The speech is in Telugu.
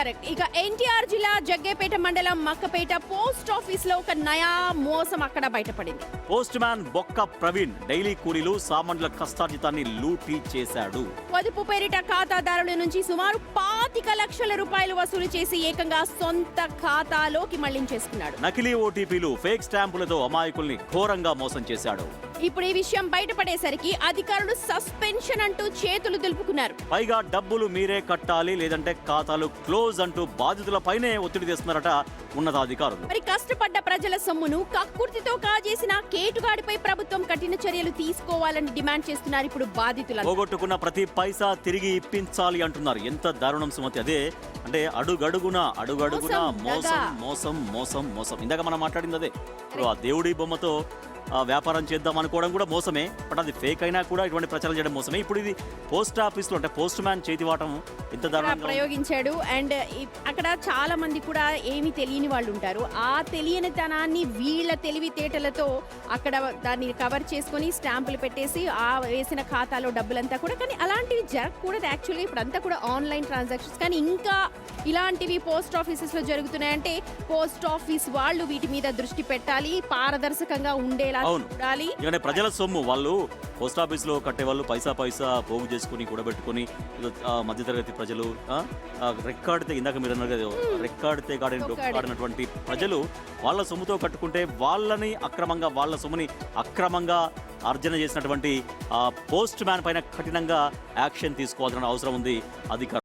కరెక్ట్. ఇక ఎన్టీఆర్ జిల్లా జగ్గేపేట మండలం మక్కపేట పోస్ట్ ఆఫీస్ లో ఒక నయా మోసం అక్కడ బయటపడింది. పోస్ట్ మ్యాన్ బొక్క ప్రవీణ్ డైలీ కూలీలు సామాన్యుల కష్టార్జితాన్ని లూటీ చేశాడు. పొదుపు పేరిట ఖాతాదారుల నుంచి సుమారు 25 లక్షల రూపాయలు వసూలు చేసి ఏకంగా సొంత ఖాతాలోకి మళ్లించేసుకున్నాడు. నకిలీ ఓటీపీలు, ఫేక్ స్టాంపులతో అమాయకుల్ని ఘోరంగా మోసం చేశాడు. ఇప్పుడు ఈ విషయం బయటపడేసరికి అధికారులు సస్పెన్షన్ అంటూ చేతులు దులుపుకున్నారు. పైగా డబ్బులు మీరే కట్టాలి లేదంటే ఖాతాలు క్లోజ్ అంటూ బాధితులపైనే ఒత్తిడి తెస్తున్నారట ఉన్నతాధికారులు. మరి కష్టపడ్డ ప్రజల సొమ్మును కక్కుర్తితో కాజేసిన కేటుగాడిపై ప్రభుత్వం కఠిన చర్యలు తీసుకోవాలని డిమాండ్ చేస్తున్నారు ఇప్పుడు బాధితులు. పోగొట్టుకున్న ప్రతి పైసా తిరిగి ఇప్పించాలి అంటున్నారు. ఎంత దారుణం సుమతి. అదే అంటే అడుగడుగునా మోసం మోసం మోసం మోసం. ఇందాక మనం మాట్లాడింది అదే. ఇప్పుడు ఆ దేవుడి బొమ్మతో వ్యాపారం చేద్దాం అనుకోవడం కూడా మోసమే. బట్ అది ఫేక్ అయినా కూడా ఇటువంటి ప్రచారం చేయడం మోసమే. ఇప్పుడు ఇది పోస్ట్ ఆఫీస్ లో అంటే పోస్ట్ మ్యాన్ చేతివాటం ఎంత దారుణంగా ప్రయోగించాడు. అండ్ అక్కడ చాలా మంది కూడా ఏమీ తెలియని వాళ్ళు ఉంటారు. ఆ తెలియనితనాన్ని వీళ్ళ తెలివితేటలతో అక్కడ దాన్ని కవర్ చేసుకొని స్టాంపులు పెట్టేసి ఆ వేసిన ఖాతాలో డబ్బులంతా కూడా. కానీ అలాంటివి జరగకూడదు యాక్చువల్లీ. ఇప్పుడంతా కూడా ఆన్లైన్ ట్రాన్సాక్షన్స్. కానీ ఇంకా ఇలాంటివి పోస్ట్ ఆఫీసెస్ లో జరుగుతున్నాయంటే పోస్ట్ ఆఫీస్ వాళ్ళు వీటి మీద దృష్టి పెట్టాలి, పారదర్శకంగా ఉండేలా చూడాలి. ప్రజల సొమ్ము వాళ్ళు పోస్ట్ ఆఫీస్ లో కట్టే వాళ్ళు పైసా పోగు చేసుకుని కూడబెట్టుకుని మధ్యతరగతి ప్రజలు రెక్కాడితే ఇందాక మీరు అన్నారు కదా, రెక్కాడితే డొక్కాడినటువంటి ప్రజలు వాళ్ళ సొమ్ముతో కట్టుకుంటే వాళ్ళ సొమ్ముని అక్రమంగా అర్జన చేసినటువంటి పోస్ట్ మ్యాన్ పైన కఠినంగా యాక్షన్ తీసుకోవాల్సిన అవసరం ఉంది అధికారులు.